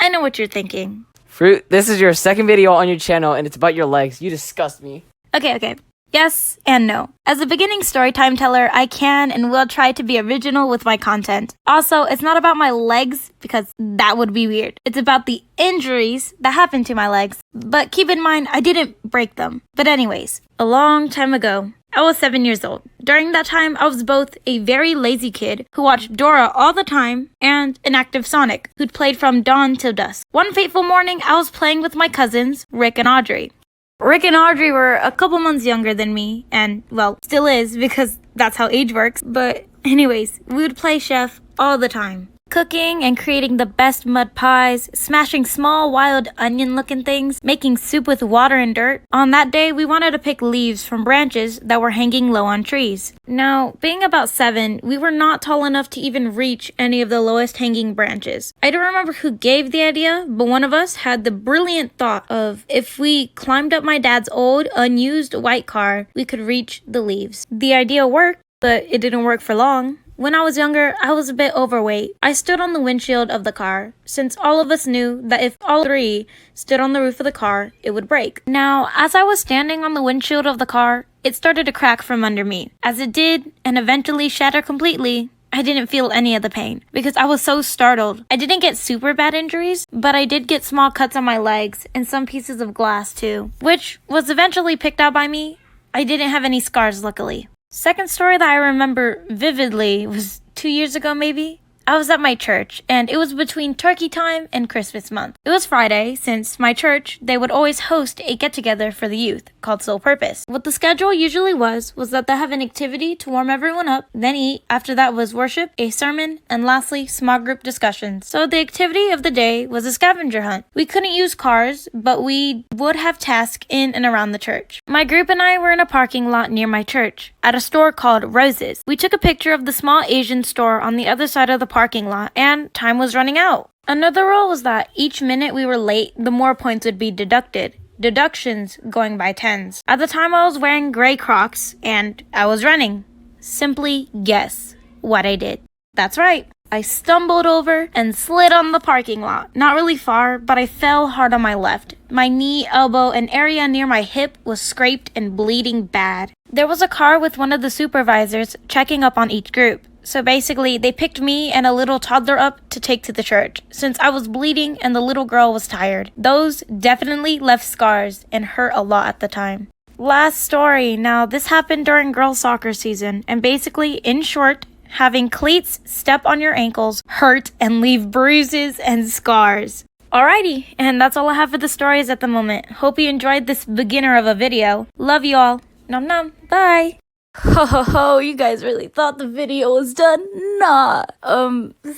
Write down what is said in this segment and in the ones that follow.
I know what you're thinking. Fruit, this is your second video on your channel and it's about your legs. You disgust me. Okay. Yes and no. As a beginning storytime teller, I can and will try to be original with my content. Also, it's not about my legs because that would be weird. It's about the injuries that happened to my legs. But keep in mind, I didn't break them. But anyways, a long time ago, I was 7 years old. During that time, I was both a very lazy kid who watched Dora all the time and an active Sonic who'd played from dawn till dusk. One fateful morning, I was playing with my cousins, Rick and Audrey. Rick and Audrey were a couple months younger than me, and, well, still is because that's how age works. But anyways, we would play chef all the time. Cooking and creating the best mud pies, smashing small wild onion-looking things, making soup with water and dirt. On that day, we wanted to pick leaves from branches that were hanging low on trees. Now, being about 7, we were not tall enough to even reach any of the lowest hanging branches. I don't remember who gave the idea, but one of us had the brilliant thought of if we climbed up my dad's old, unused white car, we could reach the leaves. The idea worked, but it didn't work for long. When I was younger, I was a bit overweight. I stood on the windshield of the car, since all of us knew that if all 3 stood on the roof of the car, it would break. Now, as I was standing on the windshield of the car, it started to crack from under me. As it did, and eventually shatter completely, I didn't feel any of the pain because I was so startled. I didn't get super bad injuries, but I did get small cuts on my legs and some pieces of glass too, which was eventually picked out by me. I didn't have any scars, luckily. Second story that I remember vividly was 2 years ago maybe. I was at my church, and it was between turkey time and Christmas month. It was Friday, since my church, they would always host a get-together for the youth, called Sole Purpose. What the schedule usually was that they have an activity to warm everyone up, then eat. After that was worship, a sermon, and lastly, small group discussions. So the activity of the day was a scavenger hunt. We couldn't use cars, but we would have tasks in and around the church. My group and I were in a parking lot near my church, at a store called Rose's. We took a picture of the small Asian store on the other side of the parking lot, and time was running out. Another rule was that each minute we were late, the more points would be deducted. Deductions going by tens. At the time I was wearing gray Crocs, and I was running. Simply guess what I did. That's right. I stumbled over and slid on the parking lot. Not really far, but I fell hard on my left. My knee, elbow, and area near my hip was scraped and bleeding bad. There was a car with one of the supervisors checking up on each group. So basically, they picked me and a little toddler up to take to the church, since I was bleeding and the little girl was tired. Those definitely left scars and hurt a lot at the time. Last story. Now, this happened during girls' soccer season, and basically, in short, having cleats step on your ankles hurt and leave bruises and scars. Alrighty, and that's all I have for the stories at the moment. Hope you enjoyed this beginner of a video. Love you all. Nom nom. Bye. Ho ho ho, you guys really thought the video was done? Nah.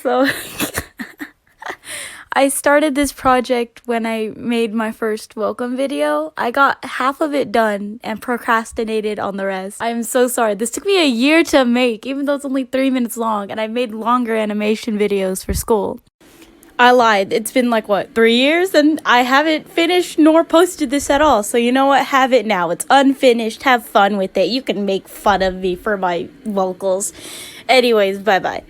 So I started this project when I made my first welcome video. I got half of it done and procrastinated on the rest. I'm so sorry. This took me a year to make, even though it's only 3 minutes long, and I made longer animation videos for school. I lied. It's been 3 years and I haven't finished nor posted this at all. So you know what? Have it now. It's unfinished. Have fun with it. You can make fun of me for my vocals. Anyways, bye-bye.